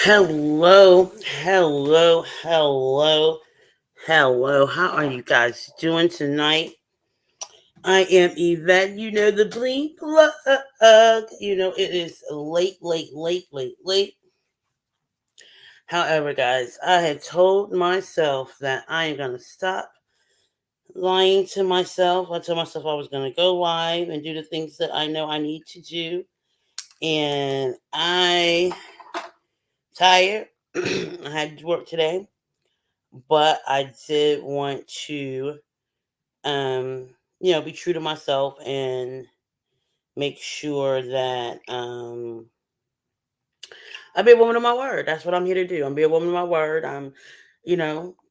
Hello, hello, hello, hello. How are you guys doing tonight? I am Yvette. You know the bling plug. You know it is late, late, late, late, late. However, guys, I had told myself that I am gonna stop lying to myself. I told myself I was gonna go live and do the things that I know I need to do, and I tired. I had to work today, but I did want to, um, be true to myself and make sure that I be a woman of my word. That's what I'm here to do. I'm be a woman of my word. I'm,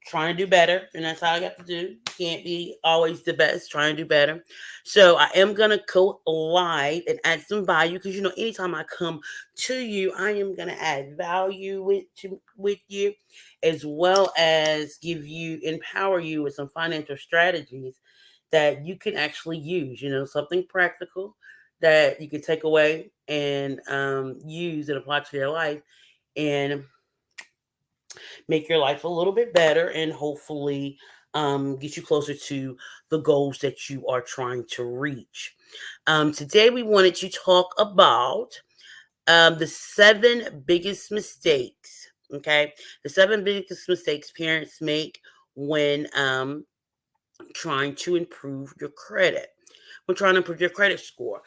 trying to do better, and that's how I got to do. Can't be always the best. Trying to do better. So I am gonna go live and add some value because anytime I come to you, I am gonna add value with you, as well as empower you with some financial strategies that you can actually use. Something practical that you can take away and use and apply to your life and make your life a little bit better and hopefully get you closer to the goals that you are trying to reach. Today, we wanted to talk about the seven biggest mistakes. Okay, the seven biggest mistakes parents make when trying to improve your credit, when trying to improve your credit score.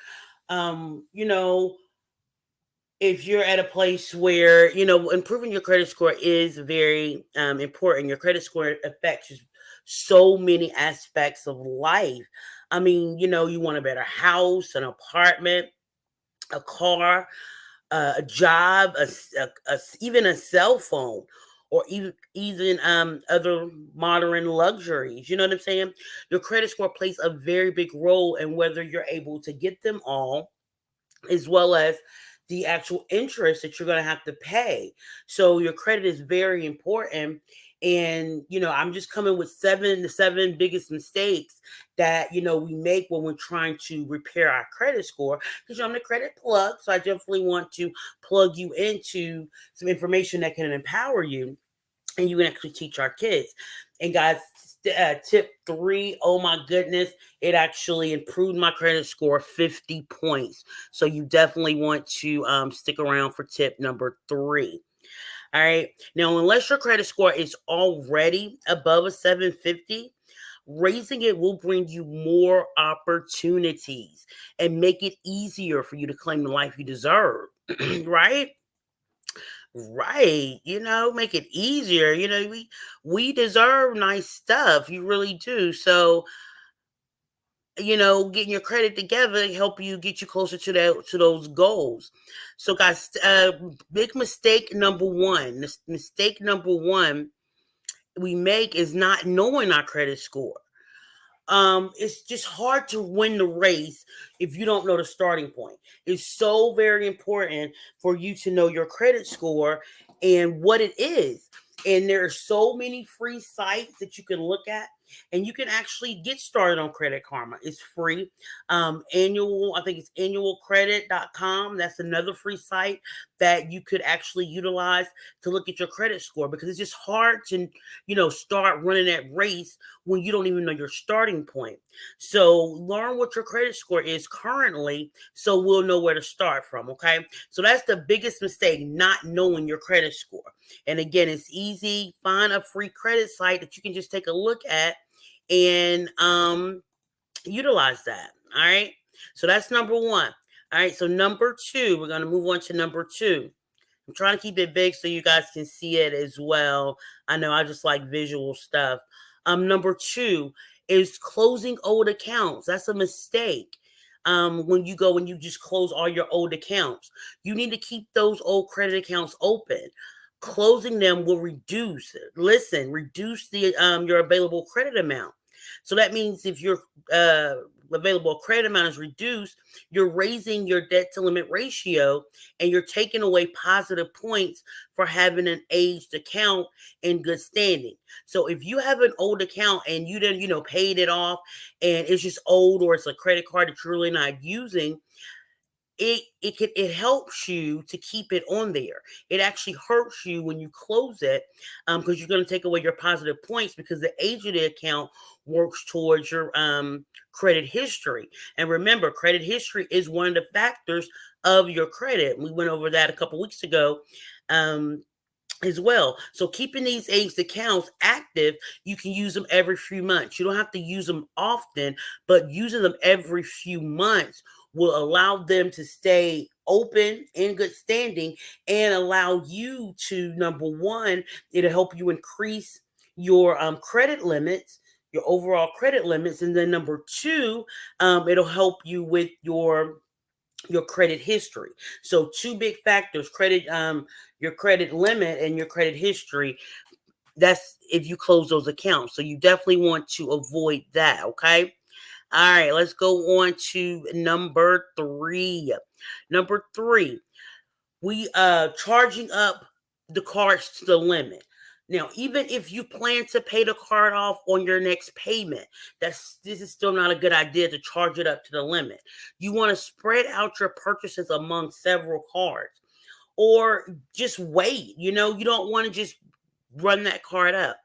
Um, you know, if you're at a place where improving your credit score is very important. Your credit score affects so many aspects of life. I mean, you want a better house, an apartment, a car, a job, even a cell phone, or even other modern luxuries. You know what I'm saying? Your credit score plays a very big role in whether you're able to get them all, as well as the actual interest that you're going to have to pay. So your credit is very important. And I'm just coming with the seven biggest mistakes that we make when we're trying to repair our credit score. Because I'm the credit plug, so I definitely want to plug you into some information that can empower you, and you can actually teach our kids. And guys, tip three, oh my goodness, it actually improved my credit score 50 points. So you definitely want to stick around for tip number three. All right. Now, unless your credit score is already above a 750, raising it will bring you more opportunities and make it easier for you to claim the life you deserve. Right? Right. Make it easier. We deserve nice stuff. You really do. So, getting your credit together help you get you closer to those goals. So guys, big mistake number one. Mistake number one we make is not knowing our credit score. It's just hard to win the race if you don't know the starting point. It's so very important for you to know your credit score and what it is. And there are so many free sites that you can look at, and you can actually get started on Credit Karma. It's free. I think it's annualcredit.com. That's another free site that you could actually utilize to look at your credit score, because it's just hard to, start running that race when you don't even know your starting point. So learn what your credit score is currently so we'll know where to start from. Okay. So that's the biggest mistake, not knowing your credit score. And again, it's easy. Find a free credit site that you can just take a look at and utilize that. All right. So that's number one. All right. So number two, we're going to move on to number two. I'm trying to keep it big so you guys can see it as well. I know I just like visual stuff. Number two is closing old accounts. That's a mistake. When you just close all your old accounts, you need to keep those old credit accounts open. Closing them will reduce the your available credit amount. So that means if your available credit amount is reduced, you're raising your debt to limit ratio, and you're taking away positive points for having an aged account in good standing. So if you have an old account and you didn't, paid it off, and it's just old, or it's a credit card that you're really not using, it helps you to keep it on there. It actually hurts you when you close it, because you're going to take away your positive points, because the age of the account works towards your credit history. And remember, credit history is one of the factors of your credit. We went over that a couple weeks ago. As well. So keeping these aged accounts active, you can use them every few months. You don't have to use them often, but using them every few months will allow them to stay open in good standing and allow you to, number one, it'll help you increase your credit limits, your overall credit limits. And then number two, it'll help you with your credit history. So two big factors: your credit limit and your credit history. That's if you close those accounts. So you definitely want to avoid that, okay? All right, let's go on to number 3. Number 3, we charging up the cards to the limit. Now, even if you plan to pay the card off on your next payment, this is still not a good idea to charge it up to the limit. You want to spread out your purchases among several cards, or just wait. You don't want to just run that card up.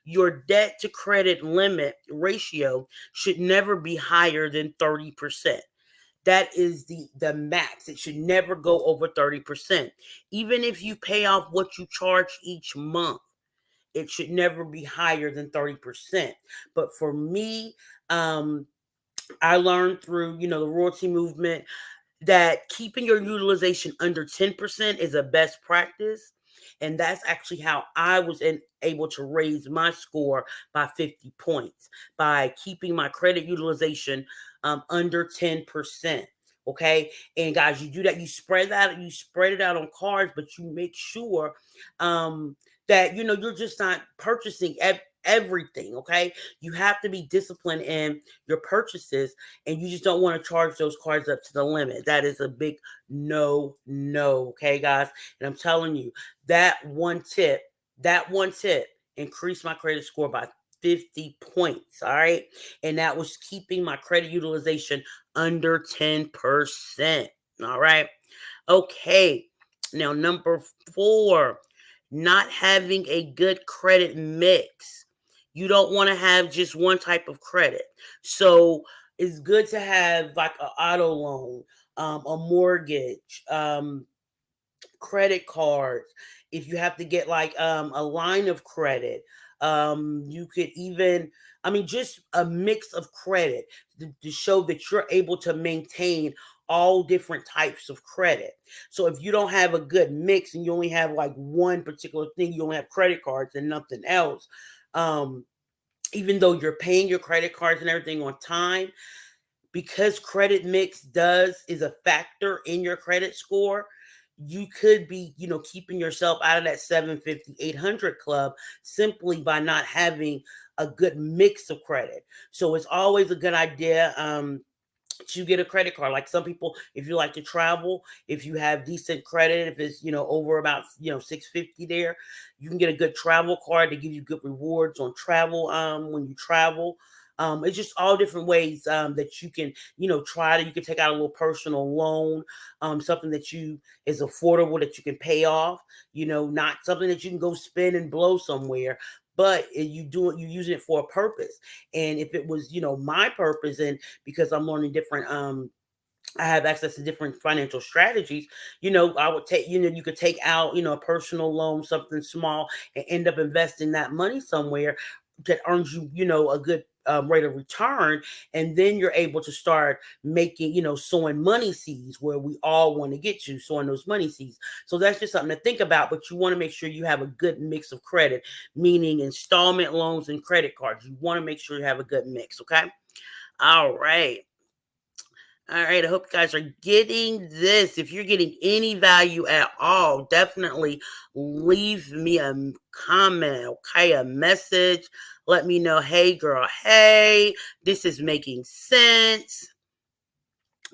Your debt to credit limit ratio should never be higher than 30%. That is the max. It should never go over 30%. Even if you pay off what you charge each month, it should never be higher than 30%. But for me, I learned through, the royalty movement, that keeping your utilization under 10% is a best practice. And that's actually how I was able to raise my score by 50 points, by keeping my credit utilization under 10%. Okay. And guys, you do that, you spread it out on cards, but you make sure that, you're just not purchasing everything. Okay. You have to be disciplined in your purchases, and you just don't want to charge those cards up to the limit. That is a big no. Okay, guys. And I'm telling you, that one tip increased my credit score by 50 points. All right. And that was keeping my credit utilization under 10%. All right. Okay. Now, number 4, not having a good credit mix. You don't want to have just one type of credit. So it's good to have like an auto loan, a mortgage, credit cards. If you have to get like a line of credit, you could even, just a mix of credit to show that you're able to maintain all different types of credit. So if you don't have a good mix and you only have like one particular thing, you only have credit cards and nothing else, even though you're paying your credit cards and everything on time, because credit mix is a factor in your credit score, you could be, keeping yourself out of that 750, 800 club simply by not having a good mix of credit. So it's always a good idea to get a credit card. Like some people, if you like to travel, if you have decent credit, if it's, over about, 650 there, you can get a good travel card to give you good rewards on travel when you travel. It's just all different ways that you can, you can take out a little personal loan, something that is affordable that you can pay off, not something that you can go spend and blow somewhere, but you're using it for a purpose. And if it was, my purpose, and because I'm learning different, I have access to different financial strategies, I would take, you could take out, a personal loan, something small, and end up investing that money somewhere that earns you, a good rate of return. And then you're able to start making, sowing money seeds where we all want to get to, sowing those money seeds. So that's just something to think about. But you want to make sure you have a good mix of credit, meaning installment loans and credit cards. You want to make sure you have a good mix. Okay. All right. All right, I hope you guys are getting this. If you're getting any value at all, definitely leave me a comment, okay? A message. Let me know, hey, girl, hey, this is making sense.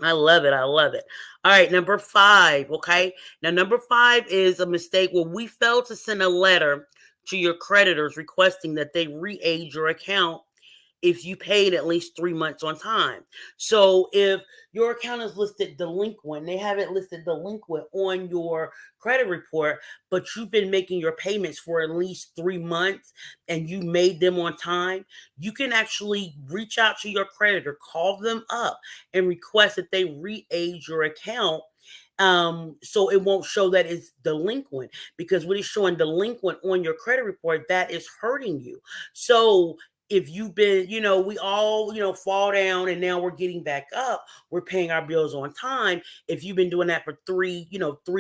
I love it. I love it. All right, number 5, okay? Now, number 5 is a mistake where we failed to send a letter to your creditors requesting that they re-age your account if you paid at least 3 months on time. So if your account is listed delinquent, they have it listed delinquent on your credit report, but you've been making your payments for at least 3 months and you made them on time, you can actually reach out to your creditor, call them up, and request that they re-age your account, so it won't show that it's delinquent, because what is showing delinquent on your credit report, that is hurting you. So if you've been, we all, fall down and now we're getting back up, we're paying our bills on time. If you've been doing that for 3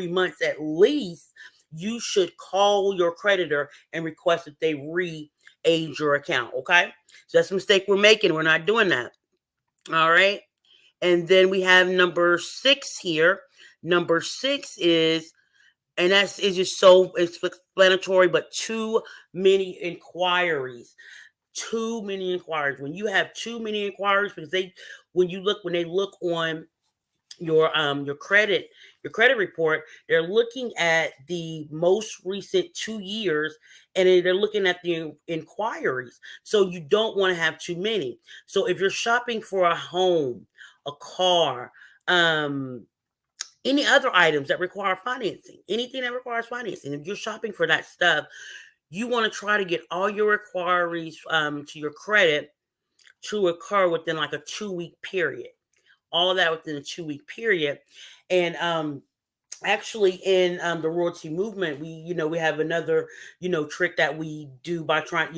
months at least, you should call your creditor and request that they re-age your account. Okay. So that's a mistake we're making. We're not doing that. All right. And then we have number 6 here. Number 6 is, and that's is just so explanatory, but too many inquiries. Too many inquiries. When you have too many inquiries, because when they look on your credit report, they're looking at the most recent 2 years, and then they're looking at the inquiries. So you don't want to have too many. So if you're shopping for a home, a car, any other items that require financing, anything that requires financing, if you're shopping for that stuff, you want to try to get all your inquiries to your credit to occur within like a 2 week period. All of that within a 2 week period. And actually in the royalty movement, we have another trick that we do by trying,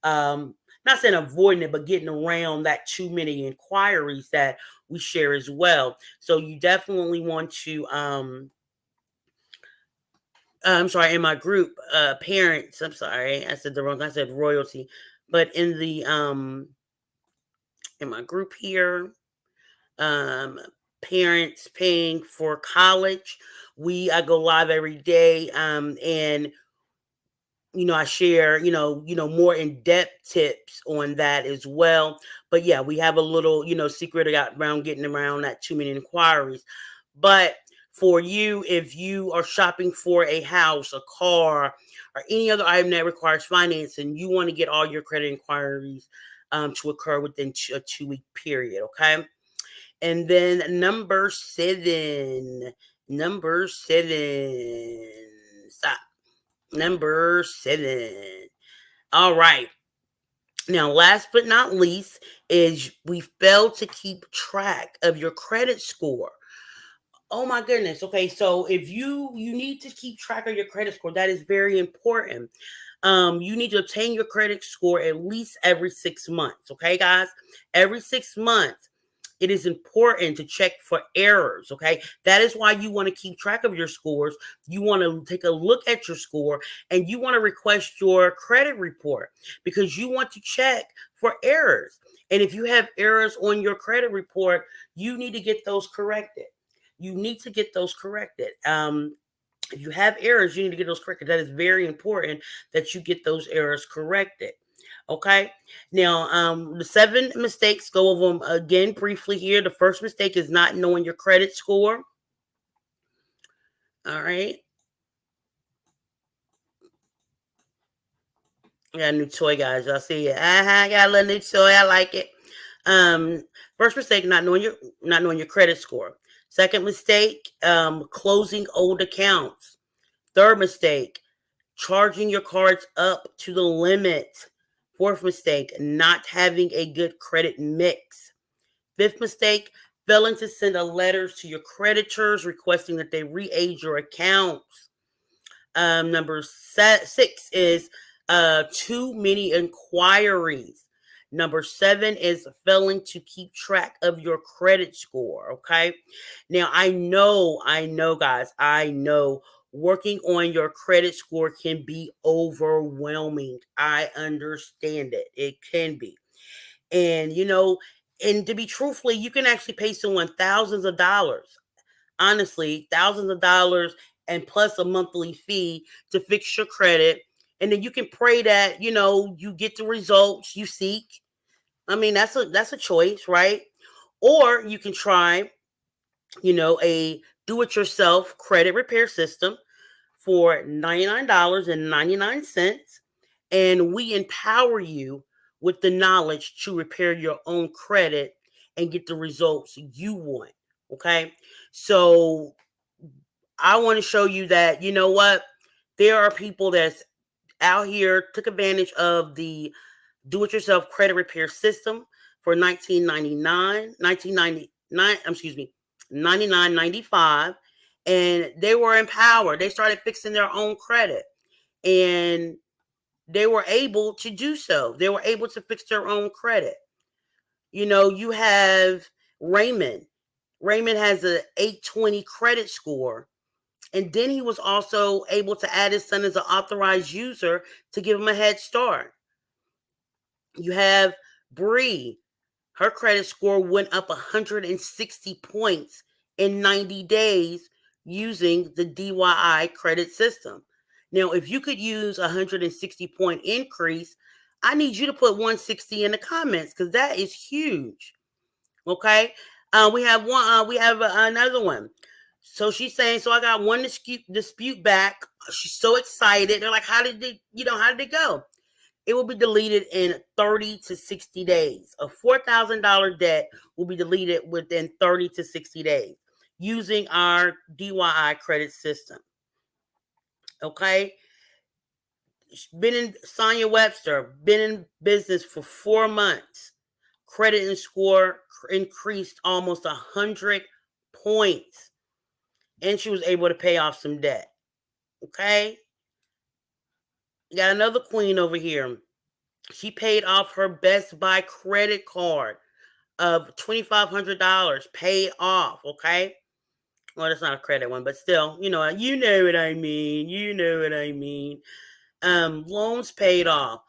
not saying avoiding it, but getting around that too many inquiries that we share as well. So you definitely want to I'm sorry, in my group, parents, I'm sorry, I said the wrong, I said royalty. But in my group here, um parents paying for college, I go live every day, and I share, more in-depth tips on that as well. But yeah, we have a little, secret around getting around that too many inquiries. But for you, if you are shopping for a house, a car, or any other item that requires financing, you want to get all your credit inquiries to occur within a 2 week period. Okay. And then number seven, stop. Number 7. All right. Now, last but not least, is we fail to keep track of your credit score. Oh my goodness. Okay, so if you need to keep track of your credit score, that is very important. You need to obtain your credit score at least every 6 months. Okay, guys, every 6 months. It is important to check for errors. Okay, that is why you want to keep track of your scores. You want to take a look at your score, and you want to request your credit report, because you want to check for errors. And if you have errors on your credit report, you need to get those corrected. You need to get those corrected. If you have errors, you need to get those corrected. That is very important that you get those errors corrected. Okay. Now, the 7 mistakes, go over them again briefly here. The first mistake is not knowing your credit score. All right. I got a new toy, guys. Y'all see it? I got a little new toy. I like it. First mistake, not knowing your credit score. Second mistake, closing old accounts. Third mistake, charging your cards up to the limit. Fourth mistake, not having a good credit mix. Fifth mistake, failing to send a letter to your creditors requesting that they re-age your accounts. Number 6 is too many inquiries. Number 7 is failing to keep track of your credit score. Okay. Now, I know, guys, I know working on your credit score can be overwhelming. I understand it. It can be. And, and to be truthfully, you can actually pay someone thousands of dollars, honestly, thousands of dollars, and plus a monthly fee to fix your credit. And then you can pray that, you get the results you seek. I mean, that's a choice, right? Or you can try, a do-it-yourself credit repair system for $99.99. And we empower you with the knowledge to repair your own credit and get the results you want. Okay. So I want to show you that, you know what? There are people that's out here took advantage of the do-it-yourself credit repair system for 1999, excuse me, 99.95, and they were empowered. They started fixing their own credit, and they were able to do so. They were able to fix their own credit. You know, you have Raymond. Raymond has a 820 credit score. And then he was also able to add his son as an authorized user to give him a head start. You have Bree. Her credit score went up 160 points in 90 days using the DYI credit system. Now, if you could use a 160 point increase, I need you to put 160 in the comments because that is huge. Okay. We have one. We have another one. So she's saying, so I got one dispute back. She's so excited. They're like, how did it go? It will be deleted in 30 to 60 days. A $4,000 debt will be deleted within 30 to 60 days using our DYI credit system. Okay. Sonia Webster, been in business for 4 months. Credit and score increased almost 100 points. And she was able to pay off some debt. Okay. You got another queen over here. She paid off her Best Buy credit card of $2,500. Paid off. Okay. Well, that's not a credit one, but still, you know what I mean. You know what I mean. Loans paid off.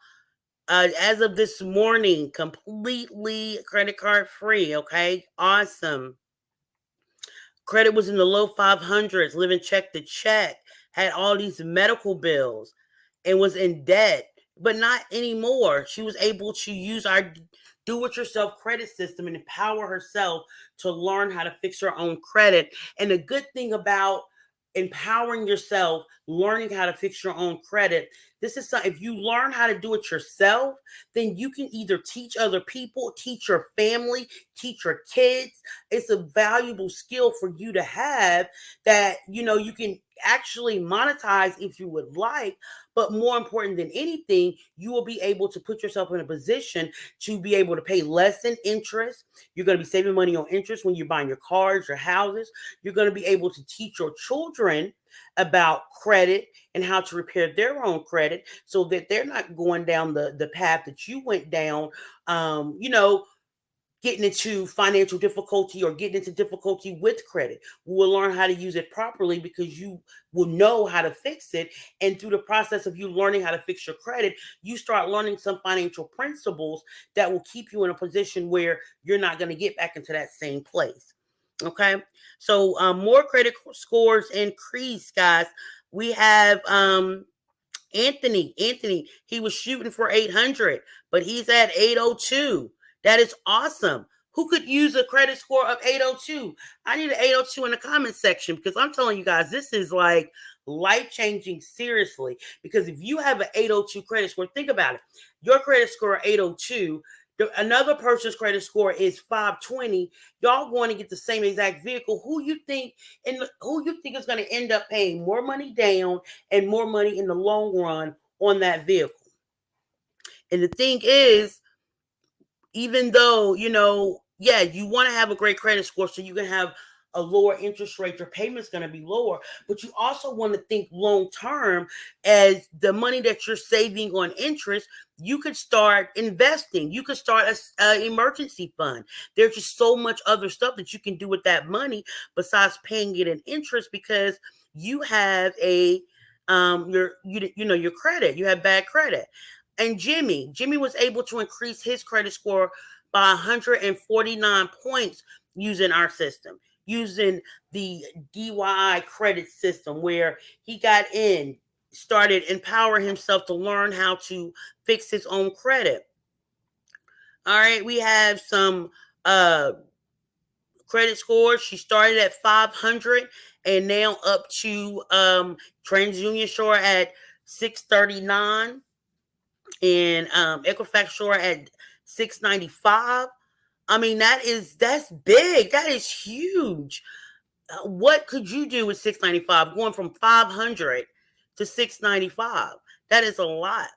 As of this morning, completely credit card free. Okay. Awesome. Credit was in the low 500s, living check to check, had all these medical bills, and was in debt, but not anymore. She was able to use our do-it-yourself credit system and empower herself to learn how to fix her own credit. And the good thing about empowering yourself, learning how to fix your own credit, this is something, if you learn how to do it yourself, then you can either teach other people, teach your family, teach your kids. It's a valuable skill for you to have that, you can actually monetize if you would like. But more important than anything, you will be able to put yourself in a position to be able to pay less in interest. You're going to be saving money on interest when you're buying your cars, your houses. You're going to be able to teach your children about credit and how to repair their own credit so that they're not going down the path that you went down, getting into financial difficulty or getting into difficulty with credit. We will learn how to use it properly because you will know how to fix it. And through the process of you learning how to fix your credit, you start learning some financial principles that will keep you in a position where you're not going to get back into that same place. Okay. So more credit scores increase, guys. We have Anthony, he was shooting for 800, but he's at 802. That is awesome. Who could use a credit score of 802? I need an 802 in the comment section because I'm telling you guys, this is like life-changing, seriously. Because if you have an 802 credit score, think about it. Your credit score 802, another person's credit score is 520. Y'all going to get the same exact vehicle. Who you think is going to end up paying more money down and more money in the long run on that vehicle? And the thing is, even though, you want to have a great credit score so you can have a lower interest rate, your payment's going to be lower, but you also want to think long term. As the money that you're saving on interest, you could start investing. You could start an emergency fund. There's just so much other stuff that you can do with that money besides paying it in interest, because you have your credit. You have bad credit. And Jimmy was able to increase his credit score by 149 points using our system, using the DYI credit system, where he started empowering himself to learn how to fix his own credit. All right, we have some credit scores. She started at 500 and now up to TransUnion Shore at 639. and Equifax Shore at 695. I mean, that's big. That is huge. What could you do with 695 going from 500 to 695? That is a lot.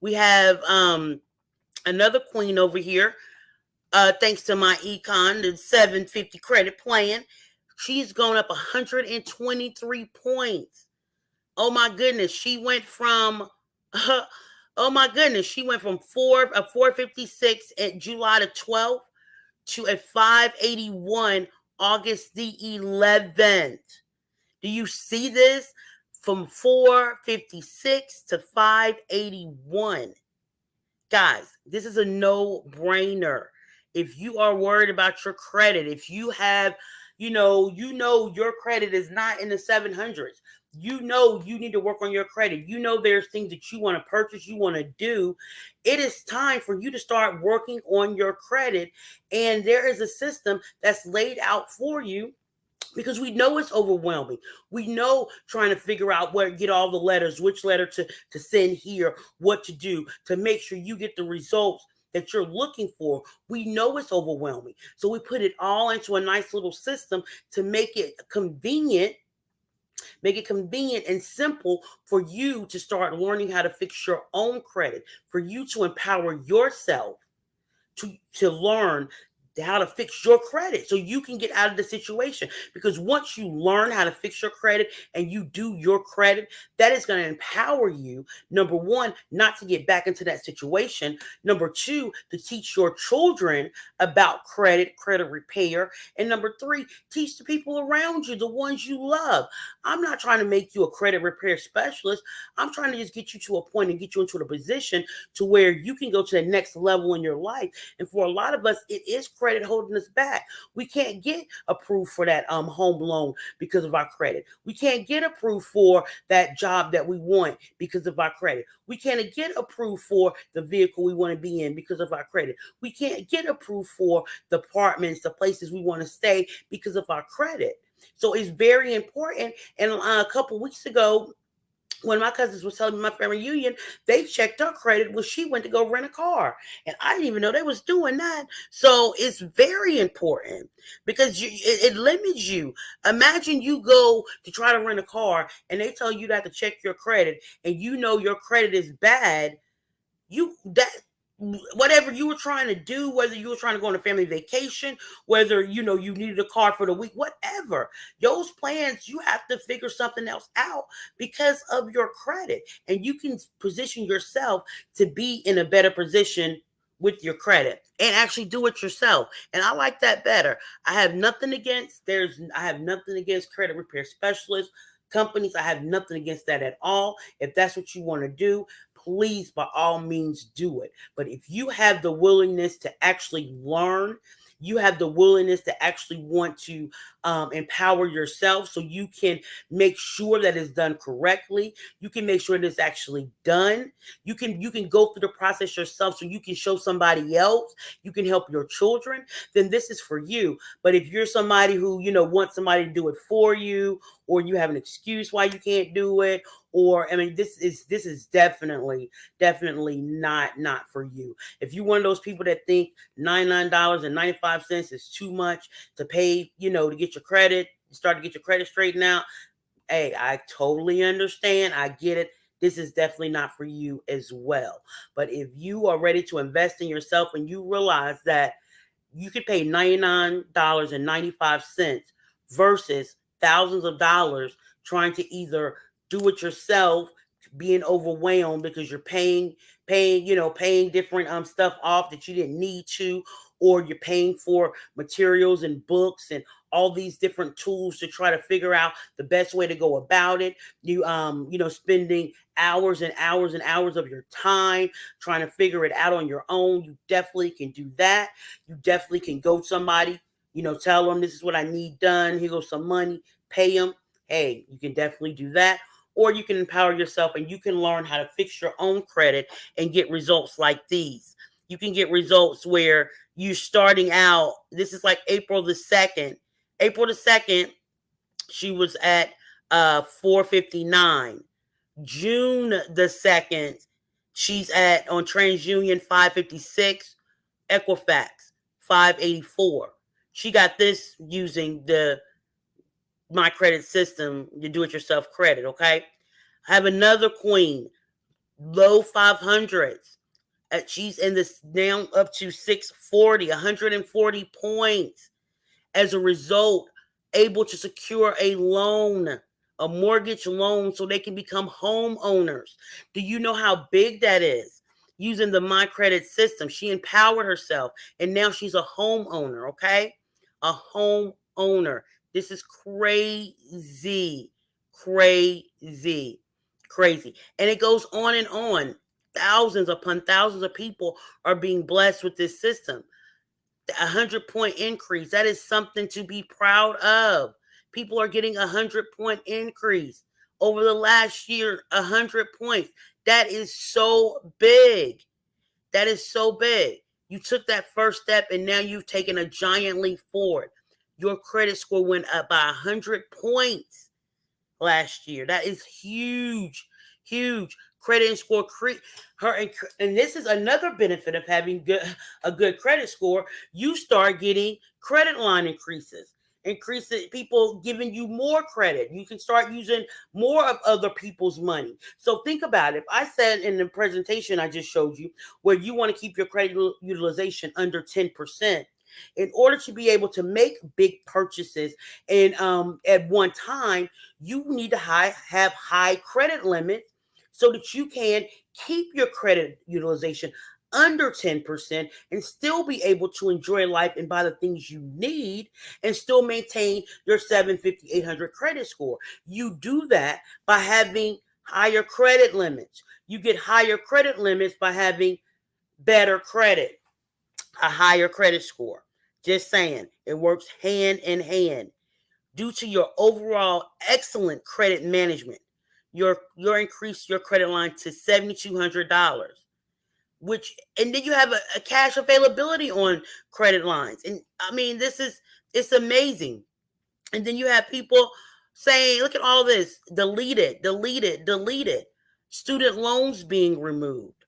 We have another queen over here. Thanks to my econ, the 750 credit plan, she's going up 123 points. Oh my goodness, she went from oh my goodness, she went from 456 at July the 12th to a 581 August the 11th. Do you see this? From 456 to 581. Guys, this is a no-brainer. If you are worried about your credit, if you have, your credit is not in the 700s. You know you need to work on your credit. You know there's things that you want to purchase, you want to do. It is time for you to start working on your credit. And there is a system that's laid out for you, because we know it's overwhelming. We know trying to figure out where get all the letters, which letter to send here, what to do to make sure you get the results that you're looking for. We know it's overwhelming. So we put it all into a nice little system to make it convenient and simple for you to start learning how to fix your own credit, for you to empower yourself to learn how to fix your credit so you can get out of the situation. Because once you learn how to fix your credit and you do your credit, that is going to empower you, number one, not to get back into that situation. Number two, to teach your children about credit repair. And number three, teach the people around you, the ones you love. I'm not trying to make you a credit repair specialist. I'm trying to just get you to a point and get you into a position to where you can go to the next level in your life. And for a lot of us, it is credit holding us back. We can't get approved for that home loan because of our credit. We can't get approved for that job that we want because of our credit. We can't get approved for the vehicle we want to be in because of our credit. We can't get approved for the apartments, the places we want to stay because of our credit. So it's very important. And a couple weeks ago, when my cousins was telling me my family reunion, they checked her credit when she went to go rent a car. And I didn't even know they was doing that. So it's very important because it limits you. Imagine you go to try to rent a car and they tell you to have to check your credit and you know your credit is bad. Whatever you were trying to do, whether you were trying to go on a family vacation, whether you needed a car for the week, whatever, those plans, you have to figure something else out because of your credit. And you can position yourself to be in a better position with your credit and actually do it yourself. And I like that better. I have nothing against credit repair specialists, companies. I have nothing against that at all. If that's what you want to do, please, by all means, do it. But if you have the willingness to actually learn, you have the willingness to actually want to empower yourself so you can make sure that it's done correctly. You can make sure that it's actually done. You can go through the process yourself so you can show somebody else. You can help your children. Then this is for you. But if you're somebody who, wants somebody to do it for you, or you have an excuse why you can't do it, or this is definitely not for you. If you're one of those people that think $99.95 is too much to pay, to get your credit, start to get your credit straightened out, hey, I totally understand. I get it. This is definitely not for you as well. But if you are ready to invest in yourself and you realize that you could pay $99.95 versus thousands of dollars trying to either do it yourself, being overwhelmed because you're paying different stuff off that you didn't need to, or you're paying for materials and books and all these different tools to try to figure out the best way to go about it. You spending hours and hours and hours of your time trying to figure it out on your own. You definitely can do that. You definitely can go to somebody, tell them this is what I need done. Here goes some money, pay them. Hey, you can definitely do that. Or you can empower yourself and you can learn how to fix your own credit and get results like these. You can get results where you're starting out. This is like April the 2nd. April the 2nd, she was at 459. June the 2nd, She's at on TransUnion 556, Equifax 584. She got this using the My Credit System, you do it yourself credit, okay? I have another queen, low 500s. She's in this now up to 640, 140 points. As a result, able to secure a loan, a mortgage loan, so they can become homeowners. Do you know how big that is? Using the My Credit System, she empowered herself, and now she's a homeowner, okay? A homeowner. This is crazy, crazy, crazy. And it goes on and on. Thousands upon thousands of people are being blessed with this system. 100-point increase. That is something to be proud of. People are getting 100-point increase over the last year. 100 points. That is so big. That is so big. You took that first step and now you've taken a giant leap forward. Your credit score went up by 100 points last year. That is huge, huge. Credit and score and this is another benefit of having a good credit score. You start getting credit line increases, people giving you more credit. You can start using more of other people's money. So think about it. If I said in the presentation I just showed you, where you want to keep your credit utilization under 10%, in order to be able to make big purchases and at one time, you need to have high credit limits so that you can keep your credit utilization under 10% and still be able to enjoy life and buy the things you need and still maintain your 750, 800 credit score. You do that by having higher credit limits. You get higher credit limits by having better credit, a higher credit score. Just saying, it works hand in hand. Due to your overall excellent credit management, your increase your credit line to $7,200, and then you have a cash availability on credit lines. And I mean, it's amazing. And then you have people saying, look at all this, delete it, delete it, delete it. Student loans being removed,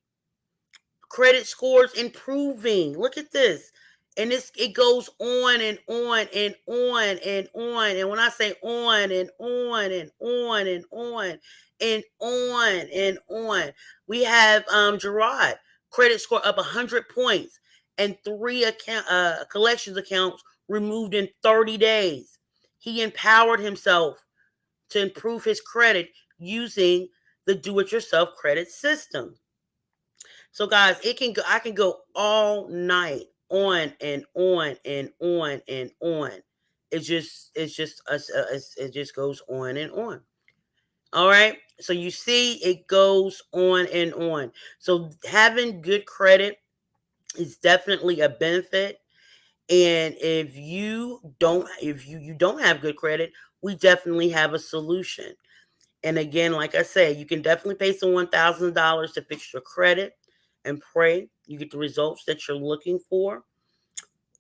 credit scores improving. Look at this. And it goes on and on and on and on. And when I say on and on and on and on and on and on, we have Gerard, credit score up 100 points and 3 collections accounts removed in 30 days. He empowered himself to improve his credit using the do-it-yourself credit system. So guys, I can go all night on and on and on and on. It just goes on and on. All right. So you see, it goes on and on. So having good credit is definitely a benefit. And if you don't have good credit, we definitely have a solution. And again, like I said, you can definitely pay some $1,000 to fix your credit and pray you get the results that you're looking for.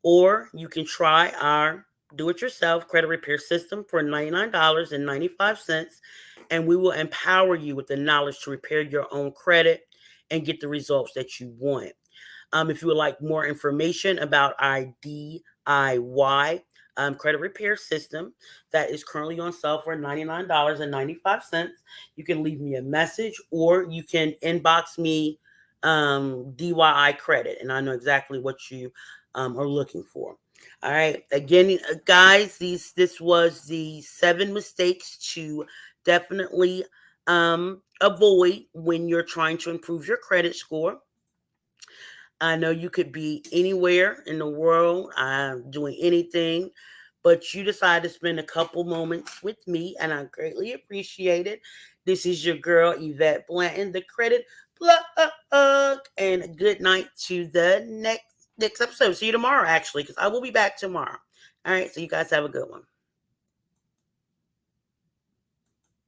Or you can try our do-it-yourself credit repair system for $99.95, and we will empower you with the knowledge to repair your own credit and get the results that you want. If you would like more information about our DIY credit repair system that is currently on sale for $99.95, you can leave me a message or you can inbox me DIY credit, and I know exactly what you are looking for. All right. Again, guys, this was the 7 mistakes to definitely avoid when you're trying to improve your credit score. I know you could be anywhere in the world, doing anything, but you decide to spend a couple moments with me, and I greatly appreciate it. This is your girl, Yvette Blanton, the Credit Plug, and good night to the next episode. See you tomorrow, actually, because I will be back tomorrow. All right, so you guys have a good one.